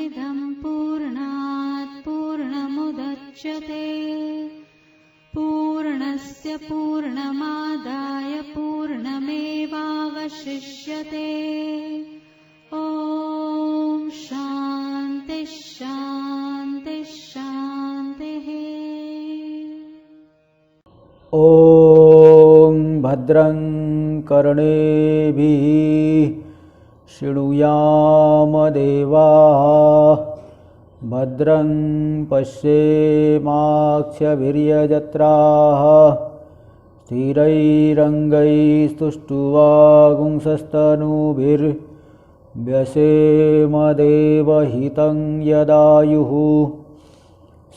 पूर्णमिदं पूर्णात् पूर्णमुदच्यते पूर्णस्य पूर्णमादाय पूर्णमेवावशिष्यते। ॐ शान्ति शान्ति शान्तिः। ॐ भद्रं कर्णेभिः शृणुयाम देवाः भद्रं पश्येमाक्षभिर्यजत्राः स्थिरैरङ्गैस्तुष्टुवागुंसस्तनूभिर्व्यसेम देवहितं यदायुः।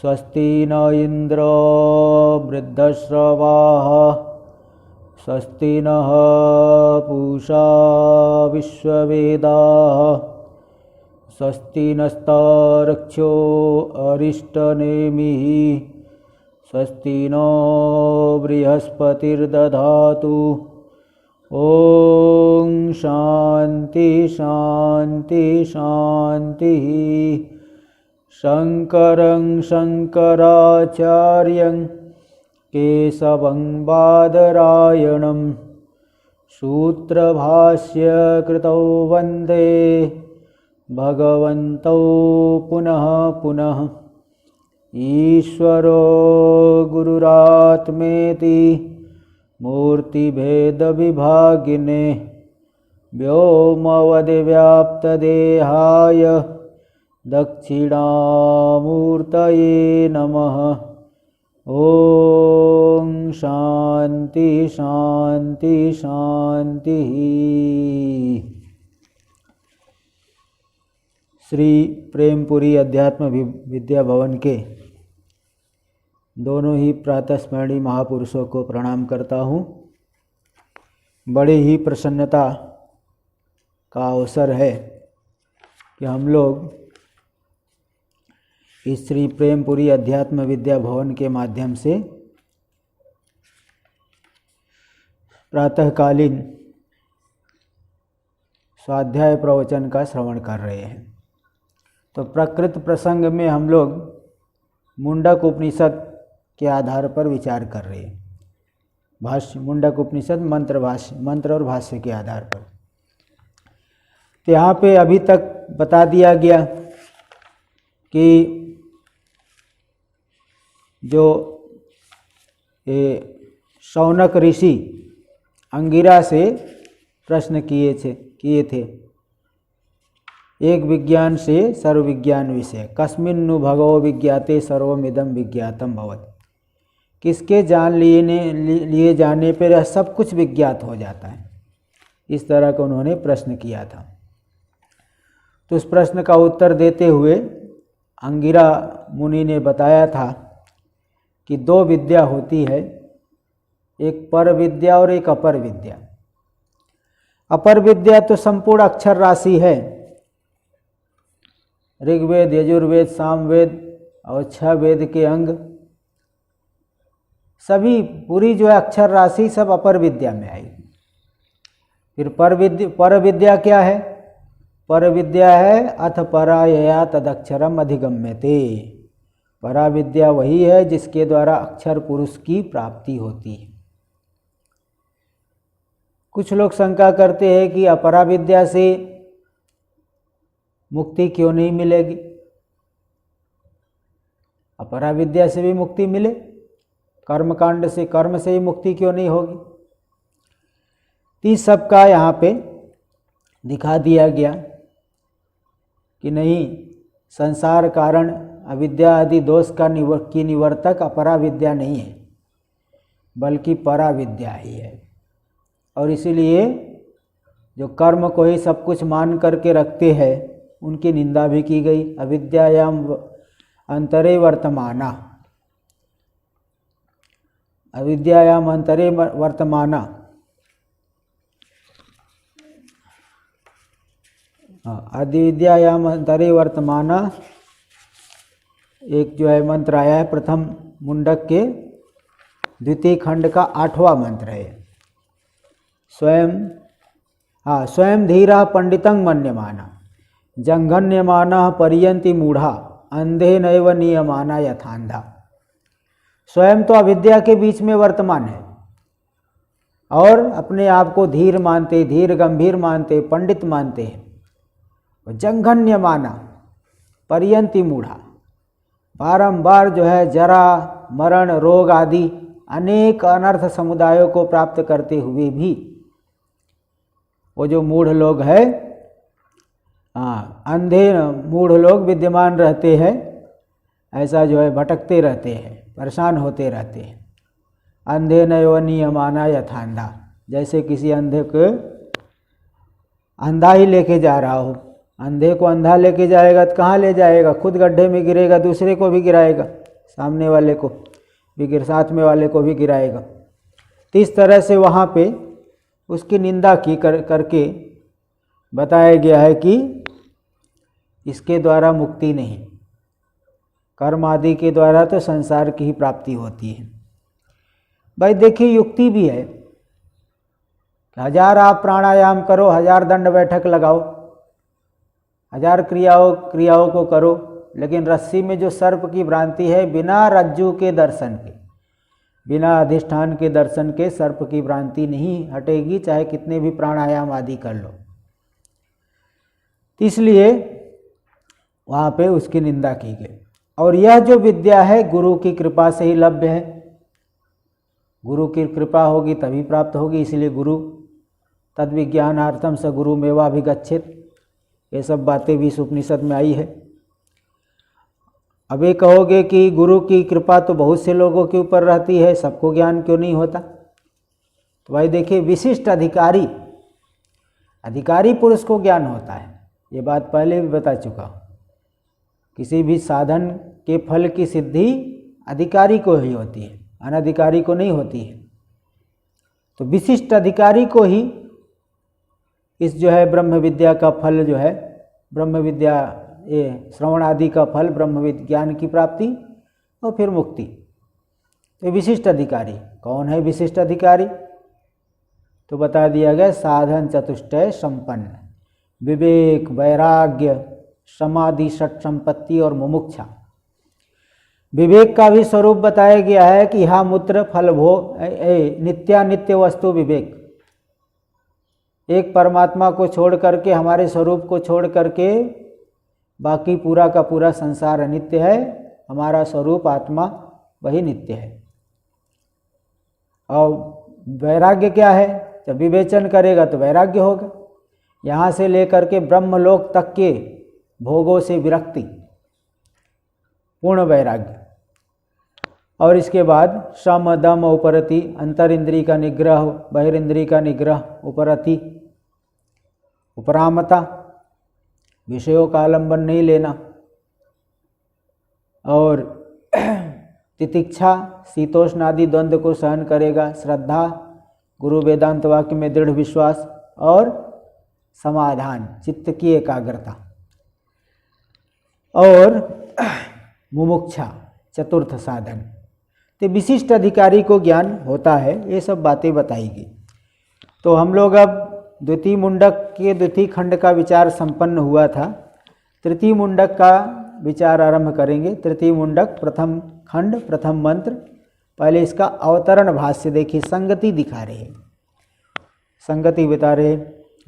स्वस्ति न इन्द्रो वृद्धश्रवाः स्वस्ति नः पूषा विश्ववेदाः स्वस्ति नस्तार्क्ष्यो अरिष्टनेमिः स्वस्ति नो बृहस्पतिर्दधातु। ॐ शान्ति शान्ति शान्तिः। शङ्करं शङ्कराचार्यं केशवं बादरायणं सूत्रभाष्यकृतौ वन्दे भगवन्तौ पुनः पुनः। ईश्वरो गुरुरात्मेति मूर्तिभेदविभागिने व्योमवद्व्याप्तदेहाय दक्षिणामूर्तये नमः। ॐ शान्ति शान्ति शान्तिः। श्री प्रेमपुरी अध्यात्म विद्या भवन के दोनों ही प्रातस्मरणीय महापुरुषों को प्रणाम करता हूँ। बड़ी ही प्रसन्नता का अवसर है कि हम लोग इस श्री प्रेमपुरी अध्यात्म विद्या भवन के माध्यम से प्रातःकालीन स्वाध्याय प्रवचन का श्रवण कर रहे हैं। तो प्रकृत प्रसंग में हम लोग मुंडक उपनिषद के आधार पर विचार कर रहे हैं। भाष्य मुंडक उपनिषद मंत्र और भाष्य के आधार पर। तो यहाँ पे अभी तक बता दिया गया कि जो शौनक ऋषि अंगिरा से प्रश्न किए थे एक विज्ञान से सर्व विज्ञान विषय कस्मिन्नु भगवो विज्ञाते सर्वमिदं विज्ञातम भवत्। किसके जान लिए जाने पर यह सब कुछ विज्ञात हो जाता है। इस तरह का उन्होंने प्रश्न किया था। तो उस प्रश्न का उत्तर देते हुए अंगिरा मुनि ने बताया था कि दो विद्या होती है, एक पर विद्या और एक अपर विद्या। अपर विद्या तो संपूर्ण अक्षर राशि है। ऋग्वेद, यजुर्वेद, सामवेद और 6 वेद के अंग सभी पूरी जो है अक्षर राशि सब अपर विद्या में आएगी। फिर पर विद्या क्या है? पर विद्या है अथ परायया तदक्षरम अधिगम्यते। परा विद्या वही है जिसके द्वारा अक्षर पुरुष की प्राप्ति होती है। कुछ लोग शंका करते हैं कि अपरा विद्या से मुक्ति क्यों नहीं मिलेगी? अपरा विद्या से भी मुक्ति मिले, कर्मकांड से कर्म से ही मुक्ति क्यों नहीं होगी? इस सब का यहाँ पे दिखा दिया गया कि नहीं, संसार कारण अविद्या आदि दोष की निवर्तक अपरा विद्या नहीं है, बल्कि परा विद्या ही है। और इसीलिए जो कर्म को ही सब कुछ मान करके रखते हैं उनकी निंदा भी की गई। अविद्यायाम अंतरे वर्तमाना, अविद्यायाम अंतरे वर्तमाना, आदिविद्यायाम अंतरे वर्तमाना एक जो है मंत्र आया है प्रथम मुंडक के द्वितीय खंड का 8वां मंत्र है। स्वयं धीरा पंडितं मन्यमाना, जंघन्यमाना पर्यंति मूढ़ा अंधे नैव नियमाना यथांधा। स्वयं तो अविद्या के बीच में वर्तमान है और अपने आप को धीर मानते, धीर गंभीर मानते, पंडित मानते हैं। जंघन्यमाना पर्यंति मूढ़ा, बारंबार जो है जरा मरण रोग आदि अनेक अनर्थ समुदायों को प्राप्त करते हुए भी वो जो मूढ़ लोग हैं, अंधे मूढ़ लोग विद्यमान रहते हैं, ऐसा जो है भटकते रहते हैं, परेशान होते रहते हैं। अंधे नैव नियमाना यथांधा, जैसे किसी अंधे को अंधा ही लेके जा रहा हो। अंधे को अंधा लेके जाएगा तो कहाँ ले जाएगा? खुद गड्ढे में गिरेगा, दूसरे को भी गिराएगा, सामने वाले को भी साथ में वाले को भी गिराएगा। तो इस तरह से वहाँ पे उसकी निंदा की करके बताया गया है कि इसके द्वारा मुक्ति नहीं, कर्म आदि के द्वारा तो संसार की ही प्राप्ति होती है। भाई देखिए, युक्ति भी है। 1000 आप प्राणायाम करो, 1000 दंड बैठक लगाओ, 1000 क्रियाओं को करो, लेकिन रस्सी में जो सर्प की भ्रांति है, बिना रज्जु के दर्शन के, बिना अधिष्ठान के दर्शन के सर्प की भ्रांति नहीं हटेगी, चाहे कितने भी प्राणायाम आदि कर लो। इसलिए वहाँ पे उसकी निंदा की गई। और यह जो विद्या है गुरु की कृपा से ही लभ्य है, गुरु की कृपा होगी तभी प्राप्त होगी। इसलिए गुरु तद विज्ञानार्थम स गुरु मेवाभिगच्छेत, ये सब बातें भी इस उपनिषद में आई है। अब ये कहोगे कि गुरु की कृपा तो बहुत से लोगों के ऊपर रहती है, सबको ज्ञान क्यों नहीं होता? तो भाई देखिए, विशिष्ट अधिकारी पुरुष को ज्ञान होता है, ये बात पहले भी बता चुका हूँ। किसी भी साधन के फल की सिद्धि अधिकारी को ही होती है, अनधिकारी को नहीं होती है। तो विशिष्ट अधिकारी को ही इस जो है ब्रह्म विद्या का फल जो है, ब्रह्म विद्या ये श्रवण आदि का फल, ब्रह्म विज्ञान की प्राप्ति और फिर मुक्ति। तो विशिष्ट अधिकारी कौन है? विशिष्ट अधिकारी तो बता दिया गया, साधन चतुष्टय संपन्न, विवेक, वैराग्य, समाधि, षट संपत्ति और मुमुक्षा। विवेक का भी स्वरूप बताया गया है कि हा मूत्र फल भो नित्यानित्य वस्तु विवेक। एक परमात्मा को छोड़ करके, हमारे स्वरूप को छोड़ करके बाकी पूरा का पूरा संसार अनित्य है, हमारा स्वरूप आत्मा वही नित्य है। और वैराग्य क्या है? जब विवेचन करेगा तो वैराग्य होगा। यहाँ से लेकर के ब्रह्मलोक तक के भोगों से विरक्ति, पूर्ण वैराग्य। और इसके बाद शम दम उपरति, अंतर इंद्रिय का निग्रह, बहिर्ंद्रिय का निग्रह, उपरति उपरामता, विषयों का आलंबन नहीं लेना, और तितिक्षा, शीतोष्ण आदि द्वंद्व को सहन करेगा, श्रद्धा, गुरु वेदांत वाक्य में दृढ़ विश्वास, और समाधान, चित्त की एकाग्रता, और मुमुक्षा चतुर्थ साधन। तो विशिष्ट अधिकारी को ज्ञान होता है, ये सब बातें बताएगी। तो हम लोग अब द्वितीय मुंडक के द्वितीय खंड का विचार संपन्न हुआ था, तृतीय मुंडक का विचार आरंभ करेंगे। तृतीय मुंडक प्रथम खंड प्रथम मंत्र। पहले इसका अवतरण भाष्य देखिए, संगति दिखा रहे हैं, संगति बता रहे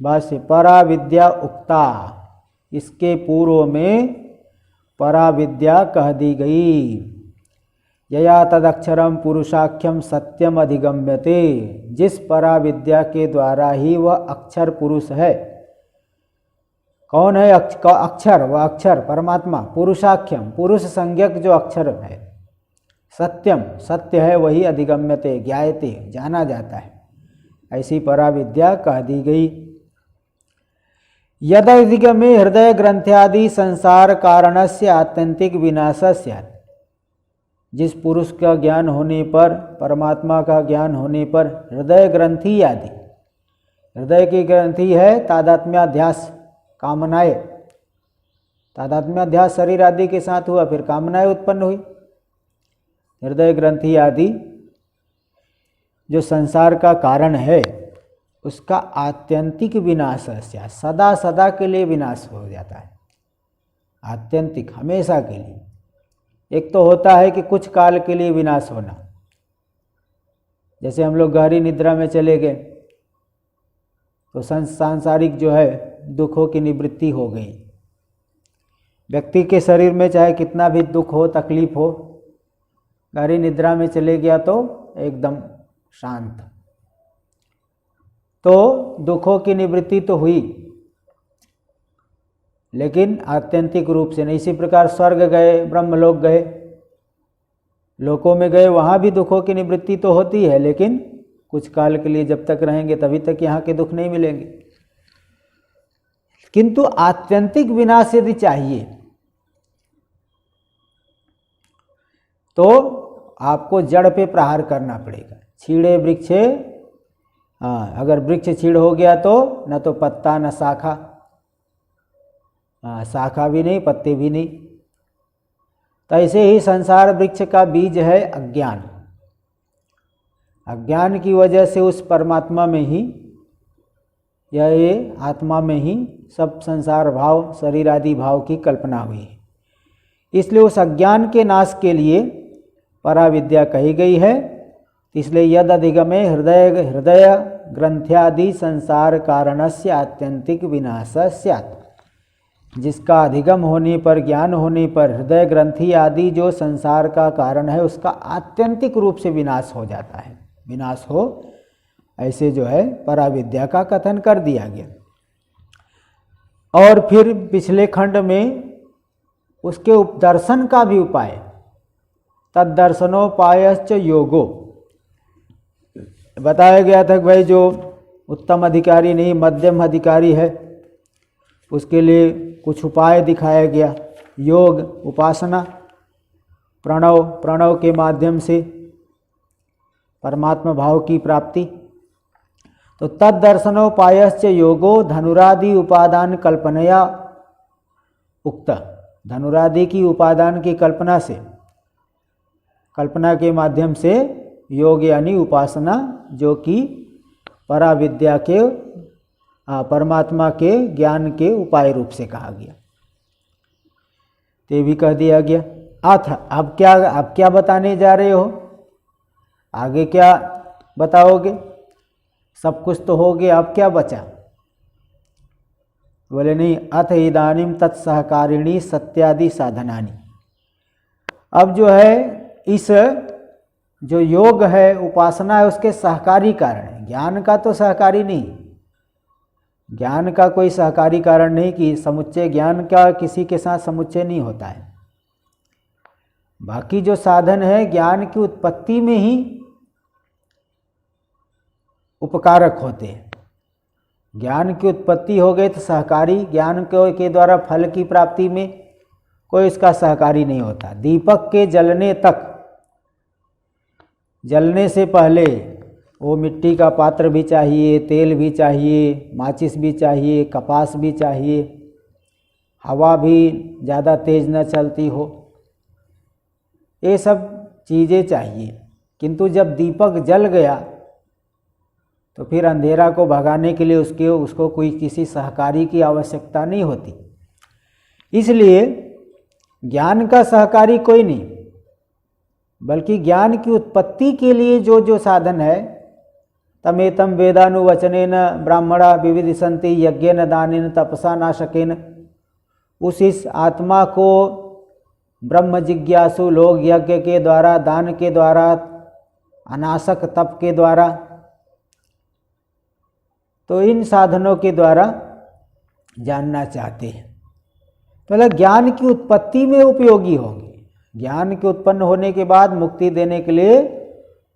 भाष्य। परा विद्या उक्ता, इसके पूर्व में परा विद्या कह दी गई। यया तदक्षरम पुरुषाख्यम सत्यम अधिगम्यते, जिस परा विद्या के द्वारा ही वह अक्षर पुरुष है। कौन है अक्षर? वह अक्षर परमात्मा। पुरुषाख्यम, पुरुष संज्ञक जो अक्षर है। सत्यम, सत्य है वही, अधिगम्यते, ज्ञायते, जाना जाता है। ऐसी परा विद्या कह दी गई। यदधिगमे हृदय ग्रंथ्यादि संसार कारणस्य आत्यंतिक विनाशस्य, जिस पुरुष का ज्ञान होने पर, परमात्मा का ज्ञान होने पर, हृदय ग्रंथि आदि, हृदय की ग्रंथि है तादात्म्याध्यास, कामनाएं, तादात्म्याध्यास शरीर आदि के साथ हुआ, फिर कामनाएं उत्पन्न हुई। हृदय ग्रंथि आदि जो संसार का कारण है, उसका आत्यंतिक विनाश, सदा सदा के लिए विनाश हो जाता है। आत्यंतिक, हमेशा के लिए। एक तो होता है कि कुछ काल के लिए विनाश होना, जैसे हम लोग गहरी निद्रा में चले गए तो सांसारिक जो है दुखों की निवृत्ति हो गई। व्यक्ति के शरीर में चाहे कितना भी दुख हो, तकलीफ हो, गहरी निद्रा में चले गया तो एकदम शांत, तो दुखों की निवृत्ति तो हुई, लेकिन आत्यंतिक रूप से नहीं। इसी प्रकार स्वर्ग गए, ब्रह्मलोक गए, लोकों में गए, वहाँ भी दुखों की निवृत्ति तो होती है, लेकिन कुछ काल के लिए जब तक रहेंगे तभी तक यहाँ के दुख नहीं मिलेंगे। किंतु आत्यंतिक विनाश यदि चाहिए तो आपको जड़ पे प्रहार करना पड़ेगा। छीड़े वृक्षे, अगर वृक्ष छीड़ हो गया तो न तो पत्ता न शाखा, शाखा भी नहीं, पत्ते भी नहीं। तो ऐसे ही संसार वृक्ष का बीज है अज्ञान। अज्ञान की वजह से उस परमात्मा में ही या ये आत्मा में ही सब संसार भाव, शरीर आदि भाव की कल्पना हुई है। इसलिए उस अज्ञान के नाश के लिए पराविद्या कही गई है। इसलिए यद अधिगमे हृदय ग्रंथ्यादि संसार कारणस्य आत्यंतिक विनाश स्यात्। जिसका अधिगम होने पर, ज्ञान होने पर हृदय ग्रंथि आदि जो संसार का कारण है उसका आत्यंतिक रूप से विनाश हो जाता है, विनाश हो, ऐसे जो है पराविद्या का कथन कर दिया गया। और फिर पिछले खंड में उसके उपदर्शन का भी उपाय, तद्दर्शनोपायश्च योगो, बताया गया था कि भाई जो उत्तम अधिकारी नहीं, मध्यम अधिकारी है, उसके लिए कुछ उपाय दिखाया गया। योग, उपासना, प्रणव, प्रणव के माध्यम से परमात्मा भाव की प्राप्ति। तो तद्दर्शनोपायश्च योगो धनुरादि उपादान कल्पनया उक्त। धनुरादि की उपादान की कल्पना से, कल्पना के माध्यम से योग यानी उपासना, जो कि पराविद्या के, परमात्मा के ज्ञान के उपाय रूप से कहा गया, ते भी कह दिया गया। अथ अब क्या बताने जा रहे हो, आगे क्या बताओगे? सब कुछ तो हो गया, अब क्या बचा? बोले नहीं, अथ इदानीम तत्सहकारिणी सत्यादि साधनानि। अब जो है इस जो योग है, उपासना है, उसके सहकारी कारण है। ज्ञान का तो सहकारी नहीं, ज्ञान का कोई सहकारी कारण नहीं कि समुच्चय ज्ञान का किसी के साथ समुच्चय नहीं होता है। बाकी जो साधन है ज्ञान की उत्पत्ति में ही उपकारक होते हैं। ज्ञान की उत्पत्ति हो गई तो सहकारी, ज्ञान के द्वारा फल की प्राप्ति में कोई इसका सहकारी नहीं होता। दीपक के जलने तक, जलने से पहले वो मिट्टी का पात्र भी चाहिए, तेल भी चाहिए, माचिस भी चाहिए, कपास भी चाहिए, हवा भी ज़्यादा तेज न चलती हो, ये सब चीज़ें चाहिए। किंतु जब दीपक जल गया तो फिर अंधेरा को भगाने के लिए उसको कोई किसी सहकारी की आवश्यकता नहीं होती। इसलिए ज्ञान का सहकारी कोई नहीं, बल्कि ज्ञान की उत्पत्ति के लिए जो जो साधन है, तमेतम वेदानुवचनेन ब्राह्मणा विविदिशन्ति यज्ञेन दानेन तपसा नाशकेन, इस आत्मा को ब्रह्म जिज्ञासु लोग यज्ञ के द्वारा, दान के द्वारा, अनाशक तप के द्वारा, तो इन साधनों के द्वारा जानना चाहते हैं। पहले ज्ञान की उत्पत्ति में उपयोगी होंगे। ज्ञान के उत्पन्न होने के बाद मुक्ति देने के लिए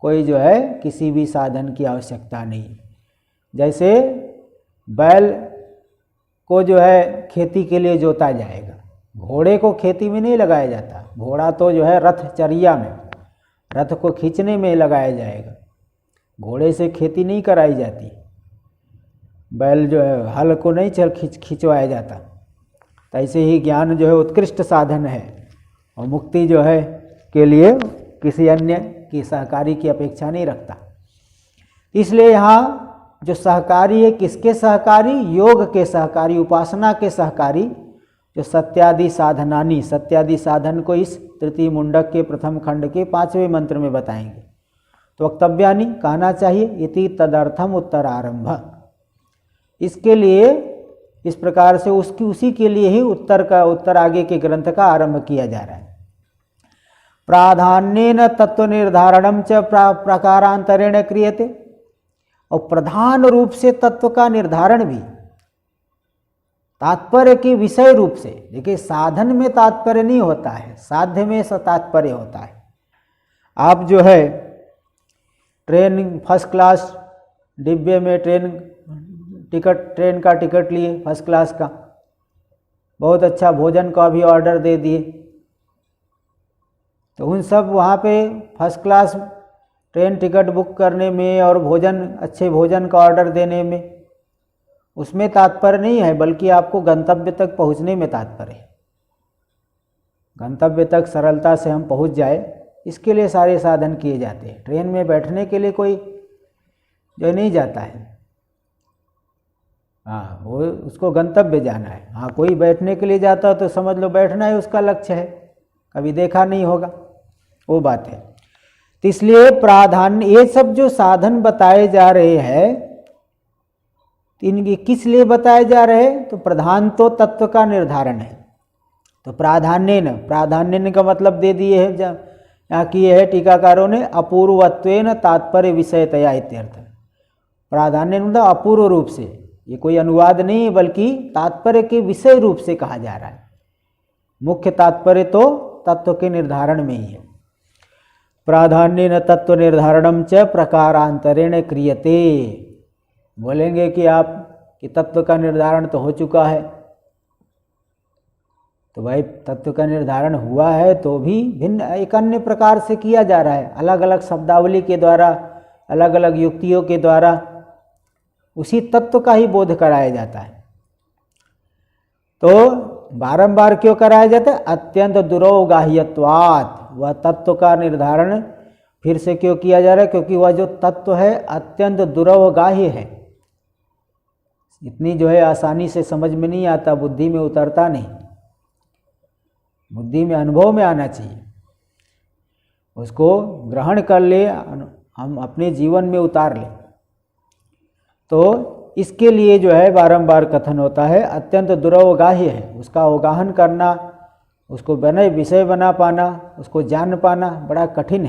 कोई जो है किसी भी साधन की आवश्यकता नहीं। जैसे बैल को जो है खेती के लिए जोता जाएगा, घोड़े को खेती में नहीं लगाया जाता। घोड़ा तो जो है रथचर्या में, रथ को खींचने में लगाया जाएगा, घोड़े से खेती नहीं कराई जाती। बैल जो है हल को नहीं खिंचवाया जाता। तो ऐसे ही ज्ञान जो है उत्कृष्ट साधन है और मुक्ति जो है के लिए किसी अन्य की सहकारी की अपेक्षा नहीं रखता। इसलिए यहाँ जो सहकारी है, किसके सहकारी? योग के सहकारी, उपासना के सहकारी, जो सत्यादि साधनानि, सत्यादि साधन को इस तृतीय मुंडक के प्रथम खंड के 5वें मंत्र में बताएंगे। तो वक्तव्यानि कहना चाहिए, इति तदर्थम उत्तरारंभ। इसके लिए इस प्रकार से उसी के लिए ही उत्तर आगे के ग्रंथ का आरंभ किया जा रहा है। प्राधान्येन तत्व निर्धारणम च प्रकारांतरेण क्रियते, और प्रधान रूप से तत्व का निर्धारण भी तात्पर्य के विषय रूप से। देखिए, साधन में तात्पर्य नहीं होता है, साध्य में तात्पर्य होता है। आप जो है ट्रेन फर्स्ट क्लास डिब्बे में ट्रेन का टिकट लिए फर्स्ट क्लास का, बहुत अच्छा भोजन का भी ऑर्डर दे दिए, तो उन सब वहाँ पे first class train ticket book करने में और अच्छे भोजन का ऑर्डर देने में, उसमें तात्पर्य नहीं है, बल्कि आपको गंतव्य तक पहुँचने में तात्पर्य है। गंतव्य तक सरलता से हम पहुँच जाए, इसके लिए सारे साधन किए जाते हैं। ट्रेन में बैठने के लिए कोई जो नहीं जाता है, हाँ, वो उसको गंतव्य जाना है। हाँ, कोई बैठने के लिए जाता तो समझ लो बैठना ही उसका लक्ष्य है, कभी देखा नहीं होगा, वो बात है। तो इसलिए प्राधान्य, ये सब जो साधन बताए जा रहे हैं, इनकी किस लिए बताए जा रहे हैं? तो प्रधान तो तत्व का निर्धारण है। तो प्राधान्य का मतलब दे दिए है, यहाँ किए है टीकाकारों ने, अपूर्वत्वेन तात्पर्य विषयतया इत्यर्थ। प्राधान्य मतलब अपूर्व रूप से, ये कोई अनुवाद नहीं है, बल्कि तात्पर्य के विषय रूप से कहा जा रहा है। मुख्य तात्पर्य तो तत्व के निर्धारण में ही है। प्राधान्येन तत्व निर्धारणम च प्रकारांतरेण क्रियते। बोलेंगे कि आप कि तत्व का निर्धारण तो हो चुका है, तो भाई तत्व का निर्धारण हुआ है तो भी भिन्न एक अन्य प्रकार से किया जा रहा है, अलग अलग शब्दावली के द्वारा, अलग अलग युक्तियों के द्वारा उसी तत्व का ही बोध कराया जाता है। तो बारंबार क्यों कराया जाता है? अत्यंत दुरोगाह्यत्वात्। वह तत्व का निर्धारण फिर से क्यों किया जा रहा है? क्योंकि वह जो तत्व है अत्यंत दुरोगाह्य है, इतनी जो है आसानी से समझ में नहीं आता, बुद्धि में उतरता नहीं, बुद्धि में अनुभव में आना चाहिए, उसको ग्रहण कर ले, हम अपने जीवन में उतार ले। तो इसके लिए जो है बारंबार कथन होता है, अत्यंत दुरोगाह्य है, उसका अवगाहन करना, उसको विषय बना पाना, उसको जान पाना बड़ा कठिन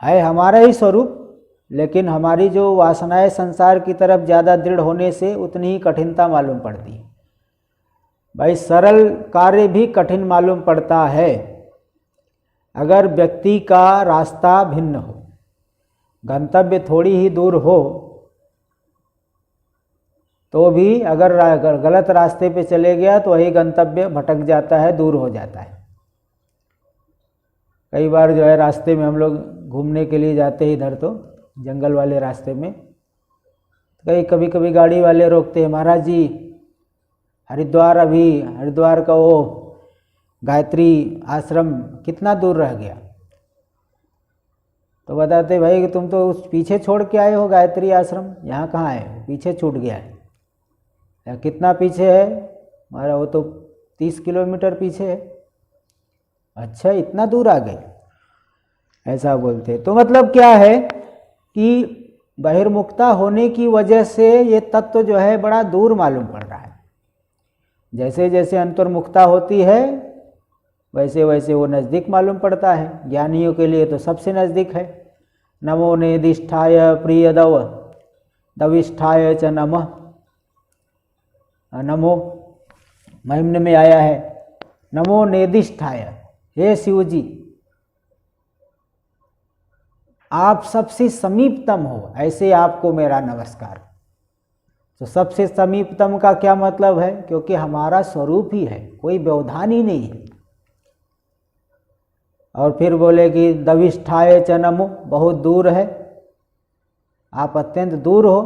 है हमारा ही स्वरूप, लेकिन हमारी जो वासनाएं संसार की तरफ ज़्यादा दृढ़ होने से उतनी ही कठिनता मालूम पड़ती है। भाई सरल कार्य भी कठिन मालूम पड़ता है अगर व्यक्ति का रास्ता भिन्न हो, गंतव्य थोड़ी ही दूर हो तो भी अगर गलत रास्ते पे चले गया तो वही गंतव्य भटक जाता है, दूर हो जाता है। कई बार जो है रास्ते में हम लोग घूमने के लिए जाते हैं इधर तो जंगल वाले रास्ते में, कभी कभी गाड़ी वाले रोकते हैं, महाराज जी हरिद्वार का वो गायत्री आश्रम कितना दूर रह गया? तो बताते भाई कि तुम तो उस पीछे छोड़ के आए हो गायत्री आश्रम, यहाँ कहाँ है? पीछे छूट गया है। कितना पीछे है? हमारा वो तो 30 किलोमीटर पीछे है। अच्छा, इतना दूर आ गए, ऐसा बोलते। तो मतलब क्या है कि बहिर्मुखता होने की वजह से ये तत्व जो है बड़ा दूर मालूम पड़ रहा है। जैसे जैसे अंतर्मुखता होती है वैसे वैसे वो नज़दीक मालूम पड़ता है। ज्ञानियों के लिए तो सबसे नज़दीक है। नमो नेदिष्ठाय प्रियदव दविष्ठाय च नमः, नमो महिम्न में आया है, नमो नेदिष्ठाय, हे शिव जी आप सबसे समीपतम हो, ऐसे आपको मेरा नमस्कार। तो सबसे समीपतम का क्या मतलब है? क्योंकि हमारा स्वरूप ही है, कोई व्यवधान ही नहीं है। और फिर बोले कि दविष्ठाय च नमो, बहुत दूर है, आप अत्यंत दूर हो,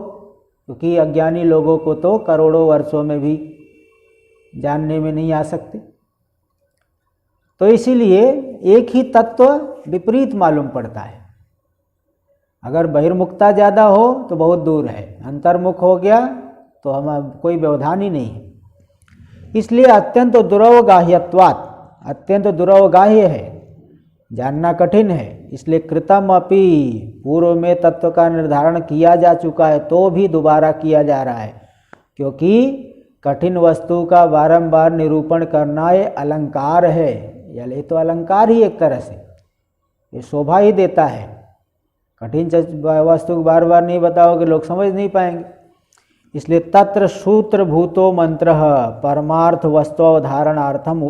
क्योंकि अज्ञानी लोगों को तो करोड़ों वर्षों में भी जानने में नहीं आ सकते। तो इसीलिए एक ही तत्व विपरीत मालूम पड़ता है। अगर बहिर्मुखता ज़्यादा हो तो बहुत दूर है, अंतर्मुख हो गया तो हम कोई व्यवधान ही नहीं है। इसलिए अत्यंत दुरवगाह्यत्वात्, अत्यंत दुरवगाह्य है, जानना कठिन है। इसलिए कृतम अपि, पूर्व में तत्व का निर्धारण किया जा चुका है तो भी दोबारा किया जा रहा है, क्योंकि कठिन वस्तु का बारंबार निरूपण करना ये अलंकार है। ये तो अलंकार ही एक तरह से, ये शोभा ही देता है। कठिन वस्तु को बार बार नहीं बताओगे लोग समझ नहीं पाएंगे। इसलिए तत्र सूत्रभूतो मंत्र परमार्थ वस्तुवधारणार्थम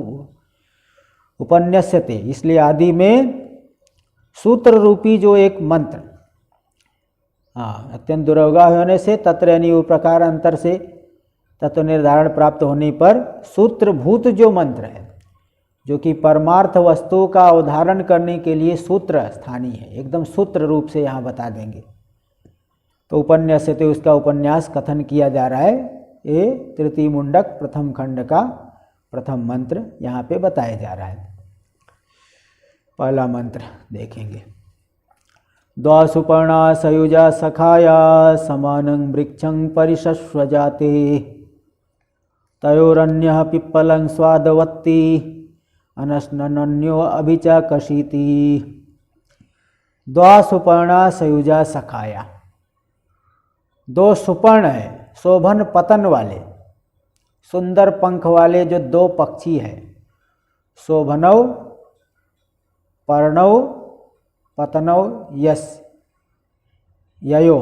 उपन्यस्यते, इसलिए आदि में सूत्र रूपी जो एक मंत्र, अत्यंत दुर्गा होने से तत्र यानी वो प्रकार अंतर से तत्व निर्धारण प्राप्त होने पर सूत्रभूत जो मंत्र है, जो कि परमार्थ वस्तु का उदाहरण करने के लिए सूत्र स्थानीय है, एकदम सूत्र रूप से यहाँ बता देंगे। तो उपन्यास्यते उसका उपन्यास कथन किया जा रहा है। ये तृतीय मुंडक प्रथम खंड का प्रथम मंत्र यहाँ पे बताया जा रहा है। पहला मंत्र देखेंगे। द्वा सुपर्णा सयुजा सखाया समानं वृक्षं परिशस्व जाते तयोरन्यः पिप्पलं स्वादवत्ति अनश्नन्यो अभिचाकशीति। द्वा सुपर्णा सयुजा सखाया, दो सुपर्ण है, शोभन पतन वाले, सुंदर पंख वाले जो दो पक्षी है। शोभनौ पर्णौ पतनौ यस ययो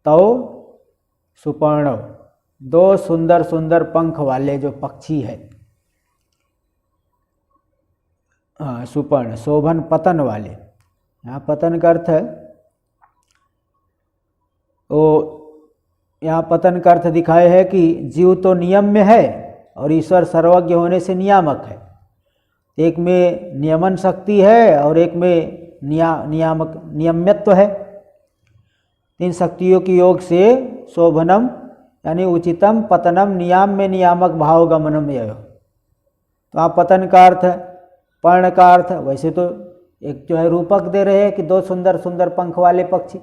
तौ सुपर्णौ, दो सुंदर सुंदर पंख वाले जो पक्षी है, सुपर्ण शोभन पतन वाले। यहाँ पतन का अर्थ है, तो यहाँ पतन का अर्थ दिखाए है कि जीव तो नियम में है और ईश्वर सर्वज्ञ होने से नियामक है। एक में नियमन शक्ति है और एक में नियम्यत्व है। इन शक्तियों के योग से शोभनम यानी उचितम, पतनम नियाम में नियामक भाव गमनम ययो। तो आप पतन का अर्थ, पर्ण का अर्थ, वैसे तो एक जो है रूपक दे रहे हैं कि दो सुंदर सुंदर पंख वाले पक्षी,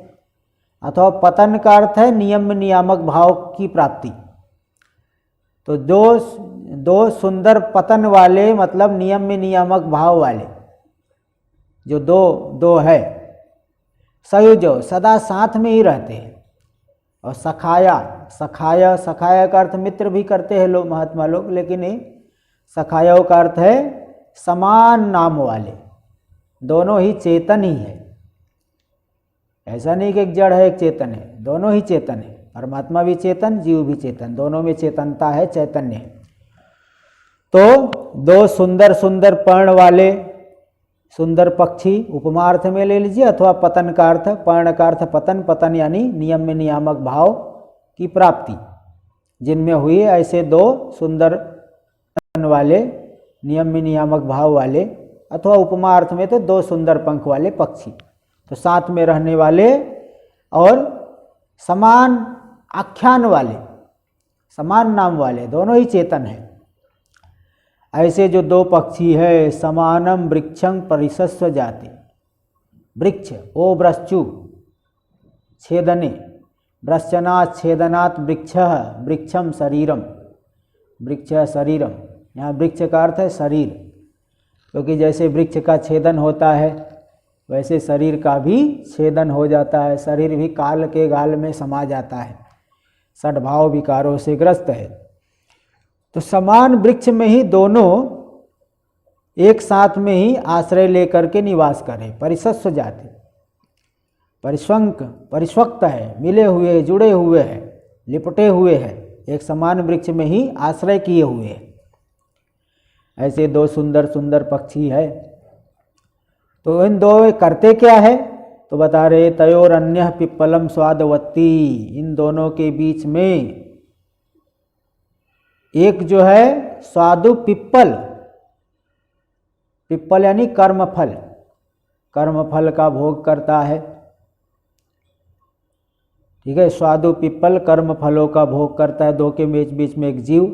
अथवा पतन का अर्थ है नियम में नियामक भाव की प्राप्ति। तो दो सुंदर पतन वाले मतलब नियम में नियामक भाव वाले जो दो है, सयुजो सदा साथ में ही रहते हैं। और सखाया, सखाया का अर्थ मित्र भी करते हैं लोग, महात्मा लोग, लेकिन सखाया का अर्थ है समान नाम वाले, दोनों ही चेतन ही है। ऐसा नहीं कि एक जड़ है एक चेतन है, दोनों ही चेतन है। परमात्मा भी चेतन, जीव भी चेतन, दोनों में चेतनता है, चैतन्य है। तो दो सुंदर सुंदर पर्ण वाले सुंदर पक्षी उपमा अर्थ में ले लीजिए, अथवा पतन का अर्थ, पर्ण का अर्थ पतन, पतन यानी नियम में नियामक भाव की प्राप्ति जिनमें हुई, ऐसे दो सुंदर पतन वाले नियम में नियामक भाव वाले, अथवा उपमा अर्थ में तो दो सुंदर पंख वाले पक्षी, तो साथ में रहने वाले और समान आख्यान वाले, समान नाम वाले, दोनों ही चेतन है। ऐसे जो दो पक्षी है, समानम वृक्षं परिशस्व जाते, वृक्ष ओ वृक्षु छेदने, वृक्षनात् छेदनात् वृक्ष, वृक्षम शरीरम, वृक्ष शरीरम, यहाँ वृक्ष का अर्थ है शरीर, क्योंकि जैसे वृक्ष का छेदन होता है वैसे शरीर का भी छेदन हो जाता है। शरीर भी काल के गाल में समा जाता है, सद्भाव विकारों से ग्रस्त है। तो समान वृक्ष में ही दोनों एक साथ में ही आश्रय लेकर के निवास करें। परिशस्व जाति, परिष्वक्त है, मिले हुए, जुड़े हुए हैं, लिपटे हुए हैं, एक समान वृक्ष में ही आश्रय किए हुए हैं। ऐसे दो सुंदर सुंदर पक्षी है। तो इन दो करते क्या है, तो बता रहे तयोर अन्य पिप्पलम स्वादवत्ती, इन दोनों के बीच में एक जो है स्वादु पिप्पल, पिप्पल यानी कर्मफल, कर्मफल का भोग करता है। ठीक है, स्वादु पिप्पल कर्म फलों का भोग करता है। दो के बीच बीच में एक जीव,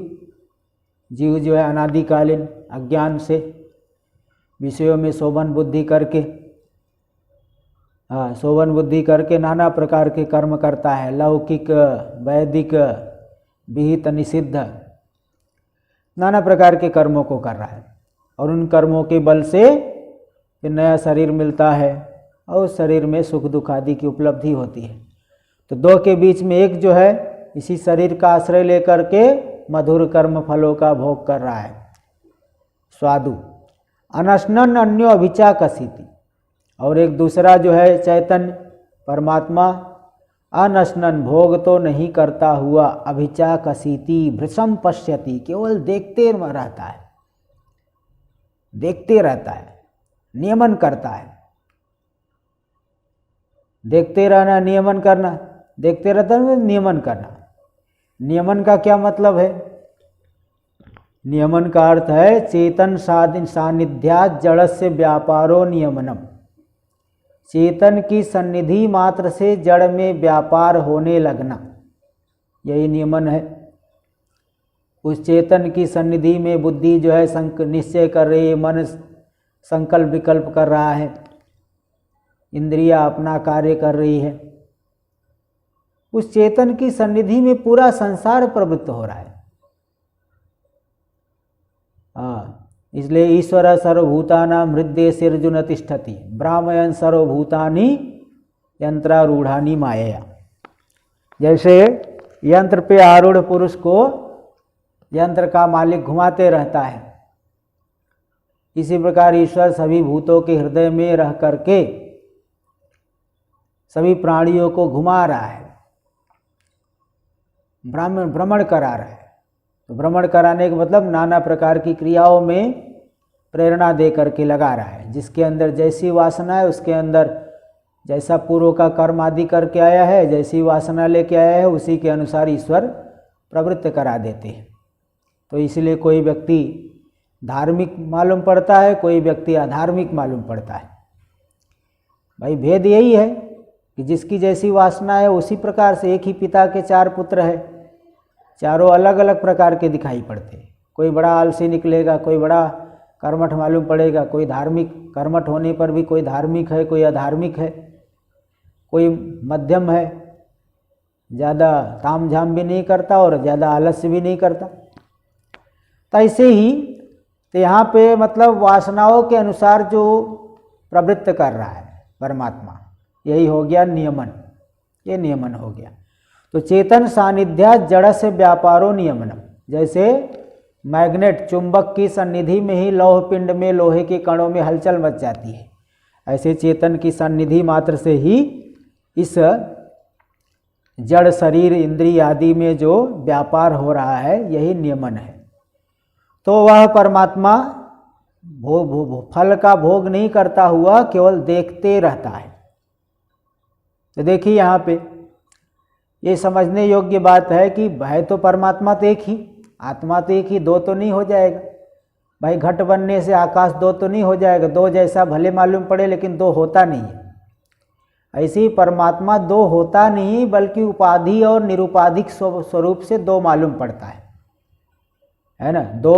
जीव जो है अनादिकालीन अज्ञान से विषयों में शोभन बुद्धि करके, शोभन बुद्धि करके नाना प्रकार के कर्म करता है, लौकिक, वैदिक, विहित निषिद्ध नाना प्रकार के कर्मों को कर रहा है, और उन कर्मों के बल से फिर नया शरीर मिलता है और उस शरीर में सुख दुख आदि की उपलब्धि होती है। तो दो के बीच में एक जो है इसी शरीर का आश्रय लेकर के मधुर कर्म फलों का भोग कर रहा है, स्वादु। अनशनन अन्यो अभिचाकसीति, और एक दूसरा जो है चैतन्य परमात्मा अनशनन भोग तो नहीं करता हुआ अभिचाकसीति भृशम पश्यति, केवल देखते रहता है, देखते रहता है, नियमन करता है। देखते रहना, नियमन करना, देखते रहता है नियमन करना। नियमन का क्या मतलब है? नियमन का अर्थ है चेतन सानिध्यात जड़स्य व्यापारो नियमनम। चेतन की सन्निधि मात्र से जड़ में व्यापार होने लगना, यही नियमन है। उस चेतन की सन्निधि में बुद्धि जो है निश्चय कर रही है, मन संकल्प विकल्प कर रहा है, इंद्रियां अपना कार्य कर रही है। उस चेतन की सन्निधि में पूरा संसार प्रवृत्त हो रहा है। इसलिए ईश्वर सर्वभूतानां हृदय सिर्जुन तिष्ठति ब्राह्मयन सर्वभूतानि यंत्रारूढ़ानि मायया। जैसे यंत्र पे आरूढ़ पुरुष को यंत्र का मालिक घुमाते रहता है, इसी प्रकार ईश्वर सभी भूतों के हृदय में रह करके सभी प्राणियों को घुमा रहा है, भ्रमण करा रहा है। तो भ्रमण कराने का मतलब नाना प्रकार की क्रियाओं में प्रेरणा दे करके लगा रहा है। जिसके अंदर जैसी वासना है उसके अंदर जैसा पूर्व का कर्म आदि करके आया है, जैसी वासना लेके आया है उसी के अनुसार ईश्वर प्रवृत्त करा देते हैं। तो इसलिए कोई व्यक्ति धार्मिक मालूम पड़ता है, कोई व्यक्ति अधार्मिक मालूम पड़ता है। भाई भेद यही है कि जिसकी जैसी वासना है उसी प्रकार से, एक ही पिता के चार पुत्र है, चारों अलग अलग प्रकार के दिखाई पड़ते हैं। कोई बड़ा आलसी निकलेगा, कोई बड़ा कर्मठ मालूम पड़ेगा, कोई धार्मिक, कर्मठ होने पर भी कोई धार्मिक है, कोई अधार्मिक है, कोई मध्यम है, ज़्यादा ताम झाम भी नहीं करता और ज़्यादा आलस्य भी नहीं करता। तो ऐसे ही तो यहाँ पे मतलब वासनाओं के अनुसार जो प्रवृत्त कर रहा है परमात्मा, यही हो गया नियमन, ये नियमन हो गया। तो चेतन सानिध्या जड़ से व्यापारो नियमनम। जैसे मैग्नेट चुंबक की सन्निधि में ही लौह पिंड में लोहे के कणों में हलचल मच जाती है, ऐसे चेतन की सन्निधि मात्र से ही इस जड़ शरीर इंद्रिय आदि में जो व्यापार हो रहा है, यही नियमन है। तो वह परमात्मा फल का भोग नहीं करता हुआ केवल देखते रहता है। तो देखिए यहाँ पे ये समझने योग्य बात है कि है तो परमात्मा तो एक ही, आत्मा तो एक ही, दो तो नहीं हो जाएगा। भाई घट बनने से आकाश दो तो नहीं हो जाएगा, दो जैसा भले मालूम पड़े लेकिन दो होता नहीं है। ऐसे ही परमात्मा दो होता नहीं, बल्कि उपाधि और निरुपाधिक स्वरूप से दो मालूम पड़ता है ना। दो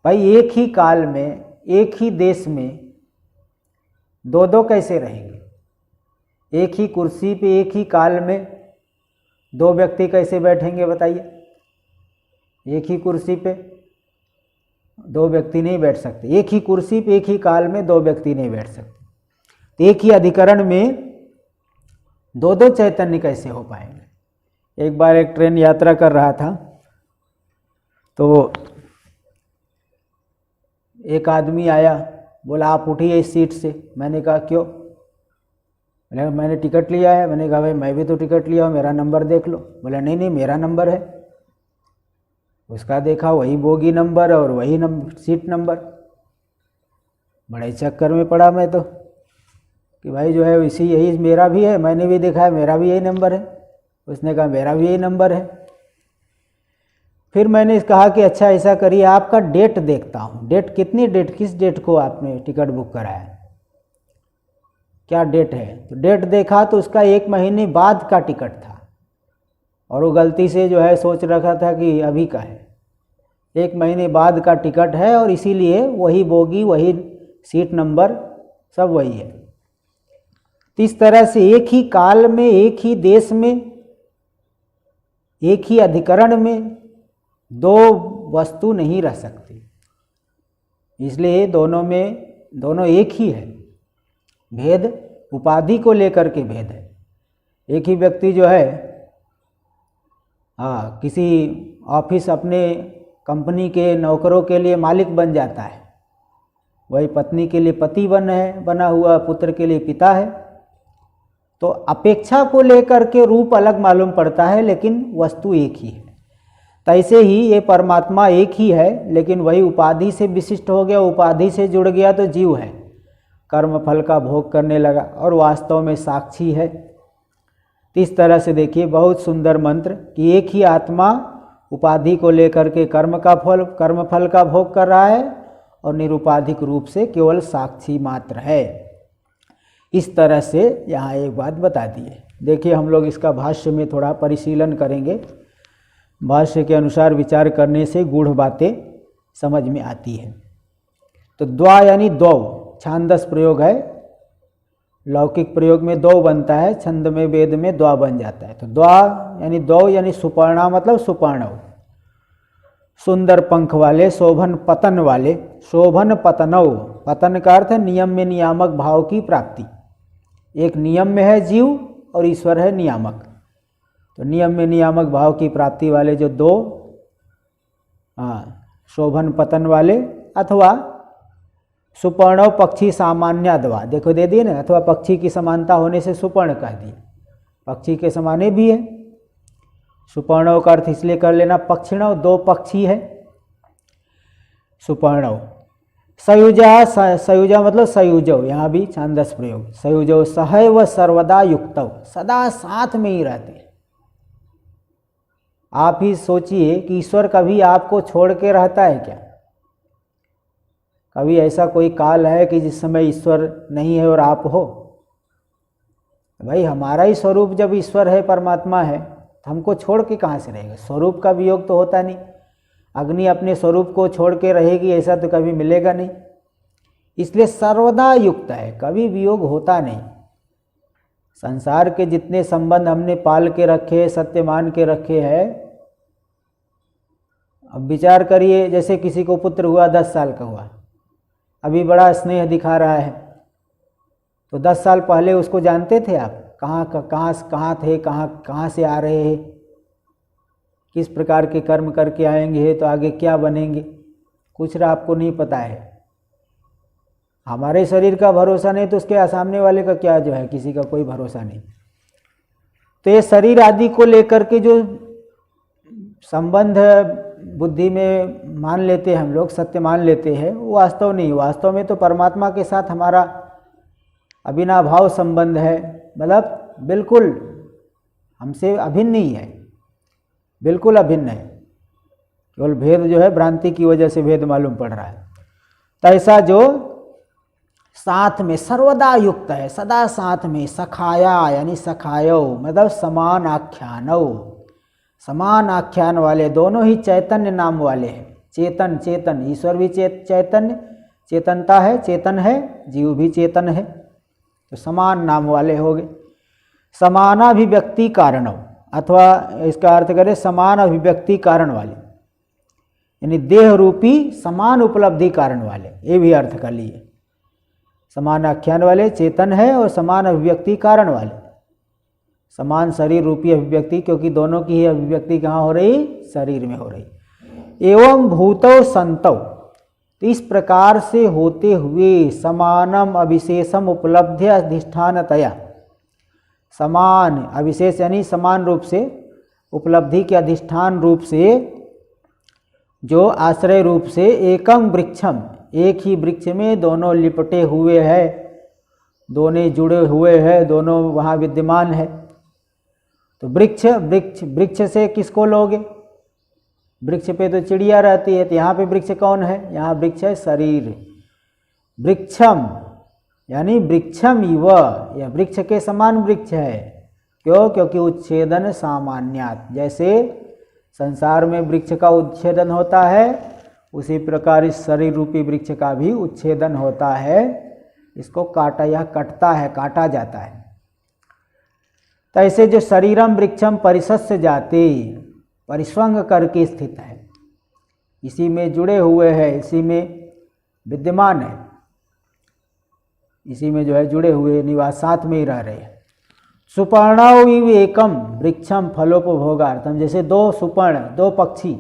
भाई एक ही काल में, एक ही देश में दो दो कैसे रहेंगे? एक ही कुर्सी पे एक ही काल में दो व्यक्ति कैसे बैठेंगे बताइए? एक ही कुर्सी पे दो व्यक्ति नहीं बैठ सकते, एक ही कुर्सी पे एक ही काल में दो व्यक्ति नहीं बैठ सकते। एक ही अधिकरण में दो दो चैतन्य कैसे हो पाएंगे? एक बार एक ट्रेन यात्रा कर रहा था, तो एक आदमी आया, बोला आप उठिए इस सीट से। मैंने कहा क्यों? मैंने टिकट लिया है। मैंने कहा भाई मैं भी तो टिकट लिया हूँ, मेरा नंबर देख लो। बोला नहीं नहीं मेरा नंबर है। उसका देखा वही बोगी नंबर और वही सीट नंबर। बड़े चक्कर में पड़ा मैं तो कि भाई जो है इसी यही मेरा भी है, मैंने भी देखा है मेरा भी यही नंबर है। उसने कहा मेरा भी यही नंबर है। फिर मैंने कहा कि अच्छा ऐसा करिए आपका डेट देखता हूँ। डेट कितनी डेट, किस डेट को आपने टिकट बुक कराया, क्या डेट है? तो डेट देखा तो उसका 1 महीने बाद का टिकट था और वो गलती से जो है सोच रखा था कि अभी का है। 1 महीने बाद का टिकट है और इसीलिए वही बोगी, वही सीट नंबर, सब वही है। इस तरह से एक ही काल में, एक ही देश में एक ही अधिकरण में दो वस्तु नहीं रह सकती, इसलिए दोनों एक ही है। भेद उपाधि को लेकर के भेद है। एक ही व्यक्ति जो है किसी ऑफिस अपने कंपनी के नौकरों के लिए मालिक बन जाता है, वही पत्नी के लिए पति बना हुआ, पुत्र के लिए पिता है। तो अपेक्षा को लेकर के रूप अलग मालूम पड़ता है, लेकिन वस्तु एक ही है। तैसे ही ये परमात्मा एक ही है, लेकिन वही उपाधि से विशिष्ट हो गया, उपाधि से जुड़ गया तो जीव है, कर्म फल का भोग करने लगा और वास्तव में साक्षी है। इस तरह से देखिए बहुत सुंदर मंत्र कि एक ही आत्मा उपाधि को लेकर के कर्म फल का भोग कर रहा है और निरुपाधिक रूप से केवल साक्षी मात्र है। इस तरह से यहाँ एक बात बता दी है। देखिए हम लोग इसका भाष्य में थोड़ा परिशीलन करेंगे। भाष्य के अनुसार विचार करने से गूढ़ बातें समझ में आती है। तो द्वा यानी दो, छांदस प्रयोग है। लौकिक प्रयोग में दो बनता है, छंद में वेद में द्वा बन जाता है। तो द्वा यानी दो यानी सुपर्णा मतलब सुपर्णव, सुंदर पंख वाले, शोभन पतन वाले। शोभन पतनव, पतन का अर्थ है नियम में नियामक भाव की प्राप्ति। एक नियम में है जीव और ईश्वर है नियामक। तो नियम में नियामक भाव की प्राप्ति वाले जो दो शोभन पतन वाले, अथवा सुपर्णव पक्षी सामान्य अथवा, देखो दे दिए ना, अथवा पक्षी की समानता होने से सुपर्ण कह दिए, पक्षी के समाने भी है। सुपर्णव का अर्थ इसलिए कर लेना पक्षिणव, दो पक्षी है सुपर्णव। सयुजा मतलब सयुजव, यहाँ भी छांदस प्रयोग। सयुजव सहैव सर्वदा युक्तव, सदा साथ में ही रहते हैं। आप ही सोचिए कि ईश्वर कभी आपको छोड़ के रहता है क्या? कभी ऐसा कोई काल है कि जिस समय ईश्वर नहीं है और आप हो? भाई हमारा ही स्वरूप जब ईश्वर है, परमात्मा है, तो हमको छोड़ के कहाँ से रहेगा? स्वरूप का वियोग तो होता नहीं। अग्नि अपने स्वरूप को छोड़ के रहेगी ऐसा तो कभी मिलेगा नहीं। इसलिए सर्वदा युक्त है, कभी वियोग होता नहीं। संसार के जितने संबंध हमने पाल के रखे, सत्य मान के रखे हैं, अब विचार करिए, जैसे किसी को पुत्र हुआ, 10 साल का हुआ, अभी बड़ा स्नेह दिखा रहा है, तो 10 साल पहले उसको जानते थे आप? कहाँ थे, कहाँ से आ रहे हैं, किस प्रकार के कर्म करके आएंगे, तो आगे क्या बनेंगे, कुछ आपको नहीं पता है। हमारे शरीर का भरोसा नहीं तो उसके सामने वाले का क्या जो है, किसी का कोई भरोसा नहीं। तो ये शरीर आदि को लेकर के जो संबंध बुद्धि में मान लेते हैं हम लोग, सत्य मान लेते हैं, वो वास्तव नहीं। वास्तव में तो परमात्मा के साथ हमारा अविनाभाव संबंध है, मतलब बिल्कुल हमसे अभिन्न ही है, बिल्कुल अभिन्न है। केवल भेद जो है भ्रांति की वजह से भेद मालूम पड़ रहा है। तो ऐसा जो साथ में सर्वदा युक्त है, सदा साथ में। सखाया यानी सखायो मतलब समान आख्यानो, समान आख्यान वाले, दोनों ही चैतन्य नाम वाले हैं। चेतन चेतन, ईश्वर भी चैतन्य, चेतनता है, चेतन है, जीव भी चेतन है, तो समान नाम वाले हो गए। समानाभिव्यक्ति कारणों, अथवा इसका अर्थ करें समान अभिव्यक्ति कारण वाले, यानी देह रूपी समान उपलब्धि कारण वाले, ये भी अर्थ कर लिए। समान आख्यान वाले चेतन है और समान अभिव्यक्ति कारण वाले, समान शरीर रूपी अभिव्यक्ति, क्योंकि दोनों की ही अभिव्यक्ति कहाँ हो रही? शरीर में हो रही। एवं भूतौ संतौ, तो इस प्रकार से होते हुए समानम अविशेषम उपलब्धि अधिष्ठानतया, समान अविशेष यानी समान रूप से, उपलब्धि के अधिष्ठान रूप से, जो आश्रय रूप से एकम वृक्षम, एक ही वृक्ष में दोनों लिपटे हुए हैं, दोनों जुड़े हुए हैं, दोनों वहाँ विद्यमान है। तो वृक्ष से किसको लोगे? वृक्ष पे तो चिड़िया रहती है, तो यहाँ पे वृक्ष कौन है? यहाँ वृक्ष है शरीर। वृक्षम यानी वृक्षम इव, यह वृक्ष के समान वृक्ष है। क्यों? क्योंकि उच्छेदन सामान्यात, जैसे संसार में वृक्ष का उच्छेदन होता है, उसी प्रकार इस शरीर रूपी वृक्ष का भी उच्छेदन होता है। इसको काटा या कटता है, काटा जाता है। तो ऐसे जो शरीरम वृक्षम परिसस्य जाते, परिस्वंग करके स्थित है, इसी में जुड़े हुए हैं, इसी में विद्यमान है, इसी में जो है जुड़े हुए निवास साथ में ही रह रहे हैं। सुपर्णाविव एकम वृक्षम फलोपभोगार्थम, जैसे दो सुपर्ण, दो पक्षी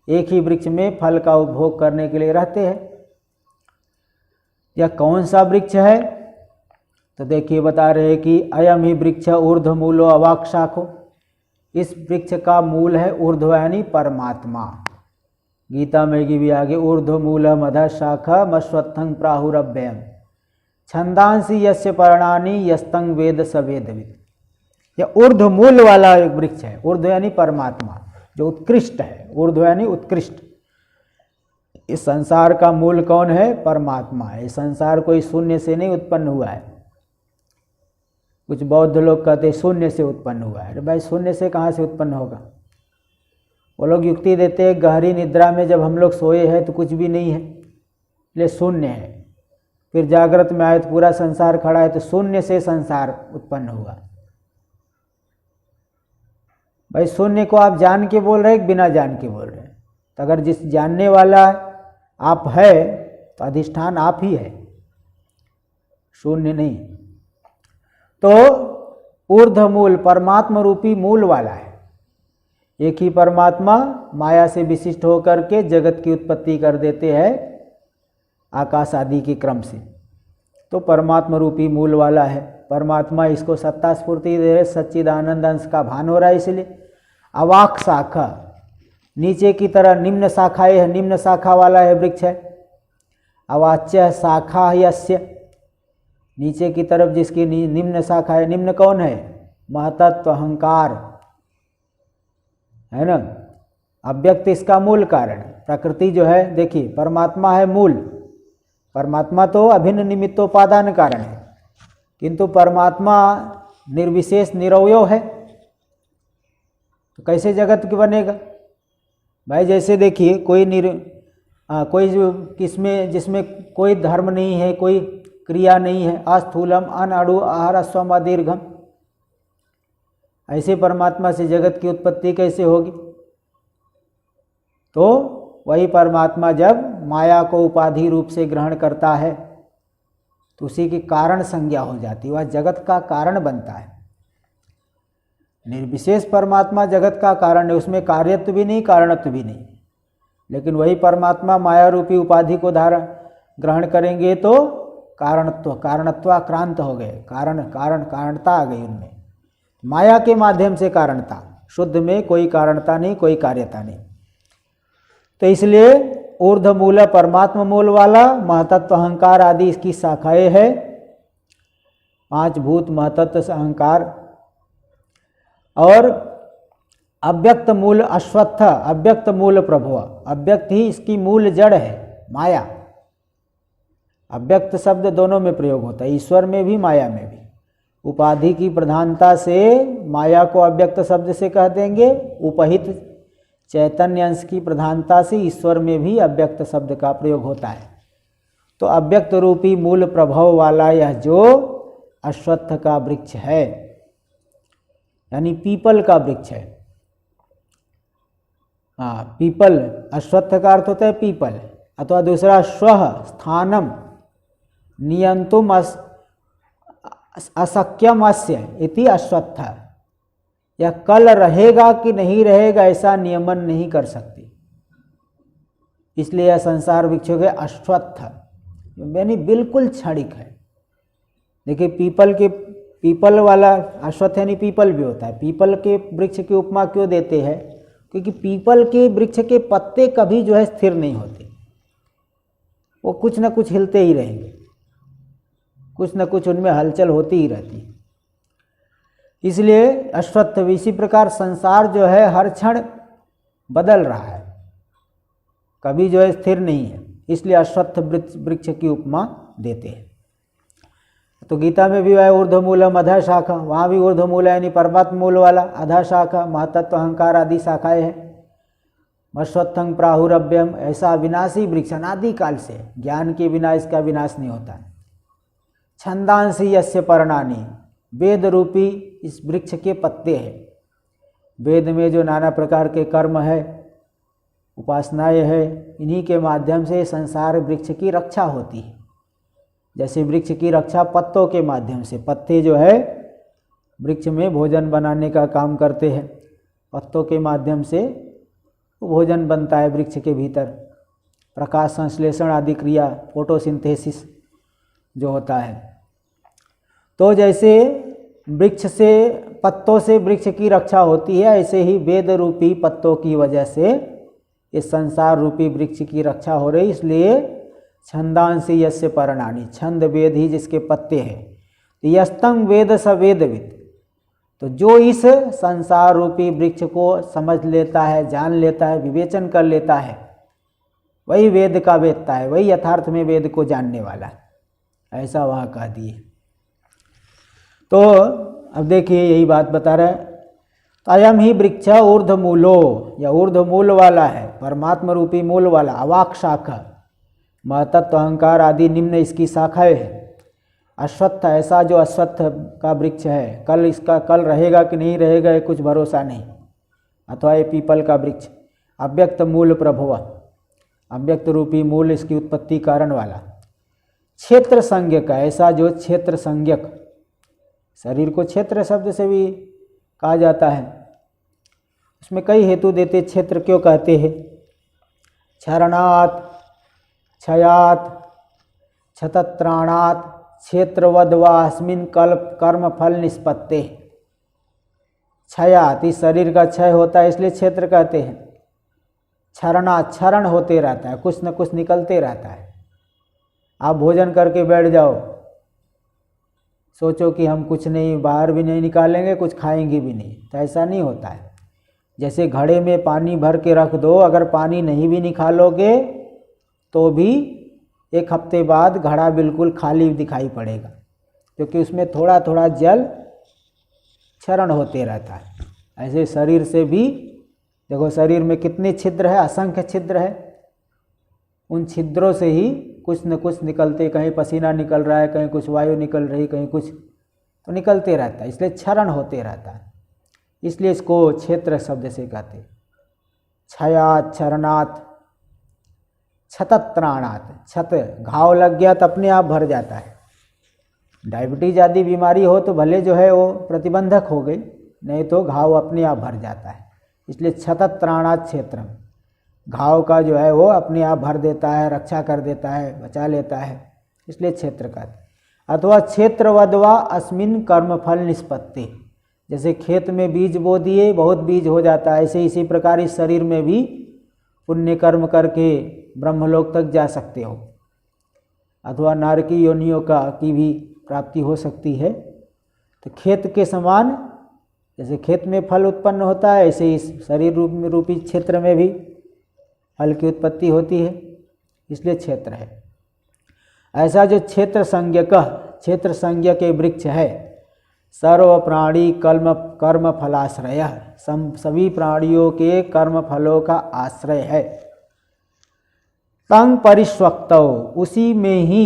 एक ही वृक्ष में फल का उपभोग करने के लिए रहते हैं। यह कौन सा वृक्ष है? तो देखिए बता रहे हैं कि अयम ही वृक्ष ऊर्ध्व मूलो अवाक शाखो, इस वृक्ष का मूल है ऊर्ध्व यानी परमात्मा। गीता में भी आगे ऊर्ध्व मूलम अधः शाखा मश्वत्थं प्राहुरभ्ययम छंदांसी यस्य पर्णानि यस्तंग वेद सवेदविद। यह ऊर्ध्व मूल वाला एक वृक्ष है। ऊर्ध्व यानी परमात्मा जो उत्कृष्ट है, ऊर्ध्व यानी उत्कृष्ट। इस संसार का मूल कौन है? परमात्मा है। संसार कोई शून्य से नहीं उत्पन्न हुआ है। कुछ बौद्ध लोग कहते हैं शून्य से उत्पन्न हुआ है। भाई शून्य से कहाँ से उत्पन्न होगा? वो लोग युक्ति देते हैं गहरी निद्रा में जब हम लोग सोए हैं तो कुछ भी नहीं है, इसलिए शून्य है। फिर जागृत में आए तो पूरा संसार खड़ा है, तो शून्य से संसार उत्पन्न हुआ। भाई शून्य को आप जान के बोल रहे हैं कि बिना जान के बोल रहे हैं? तो अगर जिस जानने वाला आप है तो अधिष्ठान आप ही है, शून्य नहीं। तो ऊर्ध्व मूल परमात्मा रूपी मूल वाला है। एक ही परमात्मा माया से विशिष्ट होकर के जगत की उत्पत्ति कर देते हैं आकाश आदि के क्रम से। तो परमात्मा रूपी मूल वाला है। परमात्मा इसको सत्ता स्फूर्ति दे रहे, सच्चिदानंद अंश का भान हो रहा है। इसलिए अवाक शाखा, नीचे की तरह निम्न शाखाएं है, निम्न शाखा वाला है वृक्ष है। अवाच्य शाखा यस्य, नीचे की तरफ जिसकी निम्न शाखा है। निम्न कौन है? महतत्व अहंकार है ना। अव्यक्त इसका मूल कारण। प्रकृति जो है देखिए परमात्मा है मूल, परमात्मा तो अभिन्न निमित्तोपादान कारण है, किंतु परमात्मा निर्विशेष निरवयव है, तो कैसे जगत की बनेगा? भाई जैसे देखिए कोई जो जिसमें कोई धर्म नहीं है, कोई क्रिया नहीं है, अस्थूलम अनाड़ु आहार स्वम दीर्घम, ऐसे परमात्मा से जगत की उत्पत्ति कैसे होगी? तो वही परमात्मा जब माया को उपाधि रूप से ग्रहण करता है तो उसी की कारण संज्ञा हो जाती है, वह जगत का कारण बनता है। निर्विशेष परमात्मा जगत का कारण है, उसमें कार्यत्व भी नहीं कारणत्व भी नहीं। लेकिन वही परमात्मा माया रूपी उपाधि को ग्रहण करेंगे तो कारणत्वाक्रांत हो गए, कारणता आ गई उनमें। माया के माध्यम से कारणता, शुद्ध में कोई कारणता नहीं, कोई कार्यता नहीं। तो इसलिए ऊर्ध्व मूल परमात्मा मूल वाला, महतत्व अहंकार आदि इसकी शाखाएं है। 5 भूत महतत्व से अहंकार, और अव्यक्त मूल अश्वत्थ, अव्यक्त मूल प्रभु, अव्यक्त ही इसकी मूल जड़ है माया। अव्यक्त शब्द दोनों में प्रयोग होता है, ईश्वर में भी माया में भी। उपाधि की प्रधानता से माया को अव्यक्त शब्द से कह देंगे, उपहित चैतन्य अंश की प्रधानता से ईश्वर में भी अव्यक्त शब्द का प्रयोग होता है। तो अव्यक्त रूपी मूल प्रभाव वाला यह जो अश्वत्थ का वृक्ष है, यानी पीपल का वृक्ष है। हाँ, पीपल, अश्वत्थ का अर्थ होता है पीपल, अथवा दूसरा श्वः स्थानम नियंतुम अशक्यम अस्य इति अश्वत्थ। यह कल रहेगा कि नहीं रहेगा ऐसा नियमन नहीं कर सकती, इसलिए यह संसार वृक्ष हो गया अश्वत्थ, यानी बिल्कुल क्षणिक है। देखिए पीपल वाला अश्वत्थ यानी पीपल भी होता है। पीपल के वृक्ष की उपमा क्यों देते हैं? क्योंकि पीपल के वृक्ष के पत्ते कभी जो है स्थिर नहीं होते, वो कुछ न कुछ हिलते ही रहेंगे, कुछ न कुछ उनमें हलचल होती ही रहती है। इसलिए अश्वत्थ, इसी प्रकार संसार जो है हर क्षण बदल रहा है, कभी जो है स्थिर नहीं है, इसलिए अश्वत्थ वृक्ष की उपमा देते हैं। तो गीता में भी है ऊर्ध्व मूलम अधः शाखा, वहाँ भी ऊर्ध्व मूल यानी परमात्मा मूल वाला, अधः शाखा महतत्व अहंकार आदि शाखाएं हैं। मश्वत्थं प्राहुरभ्यम, ऐसा विनाशी वृक्ष अनादिकाल से, ज्ञान के बिना इसका विनाश नहीं होता है। छंदांसी यस्य पर्णानि, वेद रूपी इस वृक्ष के पत्ते हैं। वेद में जो नाना प्रकार के कर्म है, उपासनाएं है, इन्हीं के माध्यम से संसार वृक्ष की रक्षा होती है। जैसे वृक्ष की रक्षा पत्तों के माध्यम से, पत्ते जो है वृक्ष में भोजन बनाने का काम करते हैं, पत्तों के माध्यम से भोजन बनता है वृक्ष के भीतर। प्रकाश संश्लेषण आदि क्रिया, फोटोसिंथेसिस जो होता है। तो जैसे वृक्ष से, पत्तों से वृक्ष की रक्षा होती है, ऐसे ही वेद रूपी पत्तों की वजह से इस संसार रूपी वृक्ष की रक्षा हो रही। इसलिए छंदांसी यस्य पर्णानि, छंद वेद ही जिसके पत्ते हैं। यस्तंग वेद स वेदविद, तो जो इस संसार रूपी वृक्ष को समझ लेता है, जान लेता है, विवेचन कर लेता है, वही वेद का वेदता है, वही यथार्थ में वेद को जानने वाला है, ऐसा वहाँ कह दिए। तो अब देखिए यही बात बता रहे हैं, अयम ही वृक्ष ऊर्ध्वमूलो, या ऊर्ध्वमूल वाला है, परमात्मा रूपी मूल वाला, अवाक शाखा, महतत्व अहंकार आदि निम्न इसकी शाखाएं है। अश्वत्थ, ऐसा जो अश्वत्थ का वृक्ष है, कल इसका कल रहेगा कि नहीं रहेगा ये कुछ भरोसा नहीं। अथवा ये पीपल का वृक्ष, अव्यक्त मूल प्रभुव, अव्यक्त रूपी मूल इसकी उत्पत्ति कारण वाला। क्षेत्र संज्ञक, ऐसा जो क्षेत्र संज्ञक, शरीर को क्षेत्र शब्द से भी कहा जाता है। उसमें कई हेतु देते, क्षेत्र क्यों कहते हैं। क्षरणात्, क्षयात्, क्षतत्राणात्, क्षेत्रवद वा अस्मिन् कल्प कर्म फल निष्पत्ते। क्षयात्, इस शरीर का क्षय होता है इसलिए क्षेत्र कहते हैं। क्षरणात्, क्षरण होते रहता है, कुछ न कुछ निकलते रहता है। आप भोजन करके बैठ जाओ, सोचो कि हम कुछ नहीं, बाहर भी नहीं निकालेंगे, कुछ खाएंगे भी नहीं, तो ऐसा नहीं होता है। जैसे घड़े में पानी भर के रख दो, अगर पानी नहीं भी निकालोगे तो भी एक हफ्ते बाद घड़ा बिल्कुल खाली दिखाई पड़ेगा, क्योंकि उसमें थोड़ा थोड़ा जल क्षरण होते रहता है। ऐसे शरीर से भी देखो, शरीर में कितने छिद्र है, असंख्य छिद्र है। उन छिद्रों से ही कुछ न कुछ निकलते, कहीं पसीना निकल रहा है, कहीं कुछ वायु निकल रही, कहीं कुछ, तो निकलते रहता है, इसलिए क्षरण होते रहता है। इसलिए इसको क्षेत्र शब्द से कहते हैं। क्षयात्, क्षरणात्, क्षतत्राणात्, क्षत, घाव लग गया तो अपने आप भर जाता है। डायबिटीज आदि बीमारी हो तो भले जो है वो प्रतिबंधक हो गई, नहीं तो घाव अपने आप भर जाता है। इसलिए क्षतत्राणात् क्षेत्रम, घाव का जो है वो अपने आप भर देता है, रक्षा कर देता है, बचा लेता है, इसलिए क्षेत्र कहते। अथवा क्षेत्रवद्वा अस्मिन् कर्मफल निष्पत्ति, जैसे खेत में बीज बो दिए, बहुत बीज हो जाता है, ऐसे इसी प्रकार इस शरीर में भी पुण्य कर्म करके ब्रह्मलोक तक जा सकते हो, अथवा नारकी योनियों का की भी प्राप्ति हो सकती है। तो खेत के समान, जैसे खेत में फल उत्पन्न होता है, ऐसे इस शरीर रूपी क्षेत्र में भी फल की उत्पत्ति होती है, इसलिए क्षेत्र है। ऐसा जो क्षेत्र संज्ञक, क्षेत्र संज्ञ के वृक्ष है, सर्व प्राणी कर्म फलाश्रय, सभी प्राणियों के कर्म फलों का आश्रय है। तंग परिस्वक्तौ, उसी में ही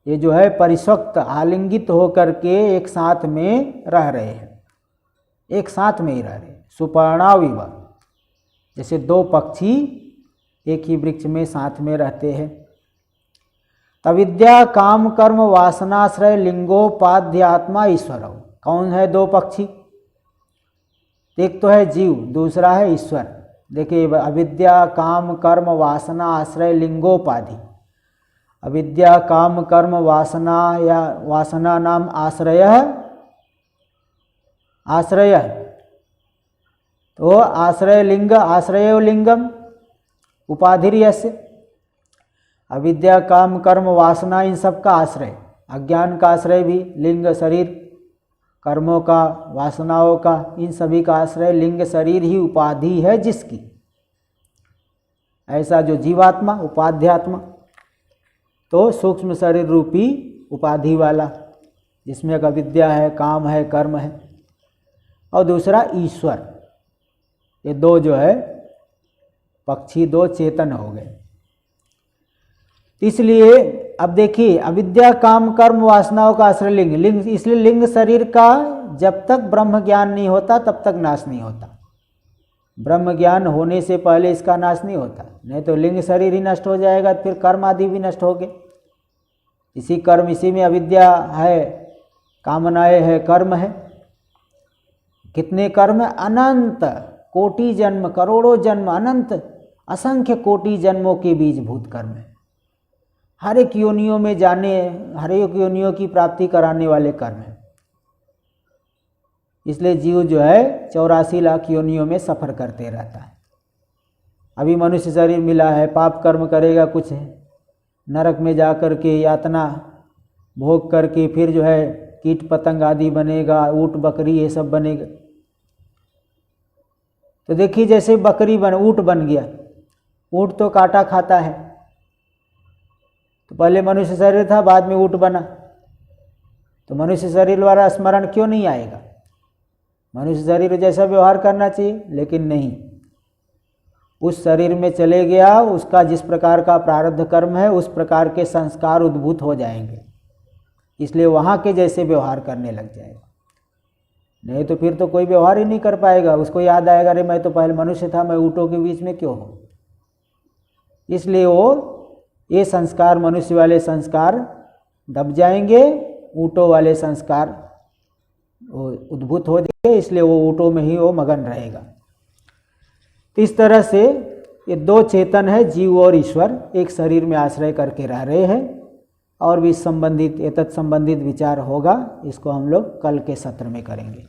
ये जो है परिस्वक्त, आलिंगित होकर के एक साथ में रह रहे हैं, एक साथ में ही रह रहे। सुपर्णाविव, जैसे दो पक्षी एक ही वृक्ष में साथ में रहते हैं। तविद्या काम कर्म वासनाश्रय लिंगोपाध्यात्मा ईश्वर। कौन है दो पक्षी? एक तो है जीव, दूसरा है ईश्वर। देखिए, अविद्या काम कर्म वासना आश्रय लिंगोपाधि। अविद्या काम कर्म वासना या वासना नाम आश्रय, आश्रय तो आश्रय लिंग, आश्रय लिंगम उपाधिर्यस्य। अविद्या काम कर्म वासना इन सब का आश्रय, अज्ञान का आश्रय भी लिंग शरीर, कर्मों का, वासनाओं का, इन सभी का आश्रय लिंग शरीर ही उपाधि है जिसकी। ऐसा जो जीवात्मा उपाध्यात्मा, तो सूक्ष्म शरीर रूपी उपाधि वाला, जिसमें एक अविद्या है, काम है, कर्म है, और दूसरा ईश्वर। ये दो जो है पक्षी, दो चेतन हो गए। इसलिए अब देखिए, अविद्या काम कर्म वासनाओं का आश्रय लिंग, इसलिए लिंग शरीर का जब तक ब्रह्म ज्ञान नहीं होता तब तक नाश नहीं होता। ब्रह्म ज्ञान होने से पहले इसका नाश नहीं होता, नहीं तो लिंग शरीर ही नष्ट हो जाएगा, फिर कर्म आदि भी नष्ट हो गए। इसी कर्म, इसी में अविद्या है, कामनाएं है, कर्म है। कितने कर्म है? अनंत कोटि जन्म, करोड़ों जन्म, अनंत असंख्य कोटि जन्मों के बीजभूत कर्म है। हर एक योनियों में जाने, हर एक योनियों की प्राप्ति कराने वाले कर्म है। इसलिए जीव जो है 84 लाख योनियों में सफ़र करते रहता है। अभी मनुष्य शरीर मिला है, पाप कर्म करेगा कुछ है, नरक में जा कर के यातना भोग करके फिर जो है कीट पतंग आदि बनेगा, ऊँट बकरी ये सब बनेगा। तो देखिए जैसे बकरी ऊँट बन गया, ऊँट तो कांटा खाता है, तो पहले मनुष्य शरीर था, बाद में ऊँट बना, तो मनुष्य शरीर वाला स्मरण क्यों नहीं आएगा? मनुष्य शरीर जैसा व्यवहार करना चाहिए, लेकिन नहीं, उस शरीर में चले गया, उसका जिस प्रकार का प्रारब्ध कर्म है उस प्रकार के संस्कार उद्भूत हो जाएंगे, इसलिए वहाँ के जैसे व्यवहार करने लग जाएगा। नहीं तो फिर तो कोई व्यवहार ही नहीं कर पाएगा। उसको याद आएगा, अरे मैं तो पहले मनुष्य था, मैं ऊँटों के बीच में क्यों हूँ? इसलिए वो ये संस्कार, मनुष्य वाले संस्कार दब जाएंगे, ऊँटों वाले संस्कार उद्भूत हो जाएंगे, इसलिए वो ऊँटों में ही वो मगन रहेगा। तो इस तरह से ये दो चेतन है, जीव और ईश्वर, एक शरीर में आश्रय करके रह रहे हैं। और भी संबंधित एतत् संबंधित विचार होगा, इसको हम लोग कल के सत्र में करेंगे।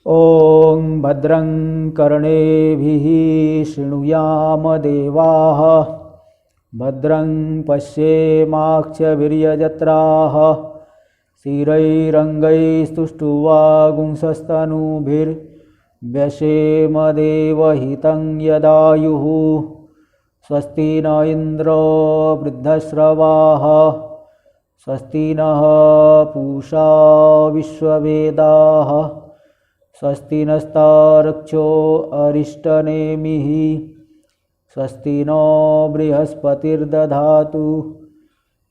ओम भद्रं कर्णेभिः शृणुयाम देवाः, भद्रं पश्येमाक्षवीर्यजत्राः, स्थिरैरङ्गैस्तुष्टुवागुंसस्तनूभिर्व्यसेम देवहितं यदायुः। स्वस्ति न इन्द्रो वृद्धश्रवाः, स्वस्ति नः पूषा विश्ववेदाः, स्वस्ति नस्तार्क्ष्यो अरिष्टनेमिः, स्वस्ति नो बृहस्पतिर्दधातु।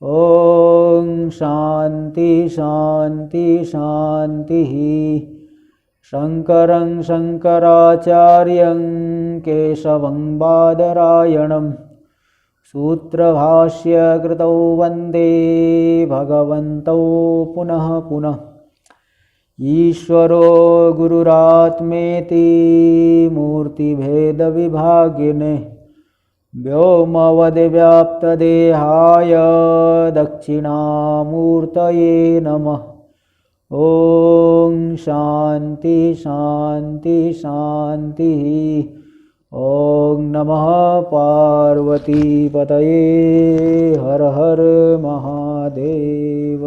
ओम शांति शांति शांतिः। शंकरं शंकराचार्यं केशवं बादरायणं सूत्रभाष्यकृतौ वन्दे भगवन्तौ पुनः पुनः। ईश्वरो गुरुरात्मेति मूर्तिभेदविभागिने व्योमवद्व्याप्तदेहाय दक्षिणामूर्तये नमः। ओम शांति शांति शांतिः। ओम नमः पार्वतीपतये। हर हर महादेव।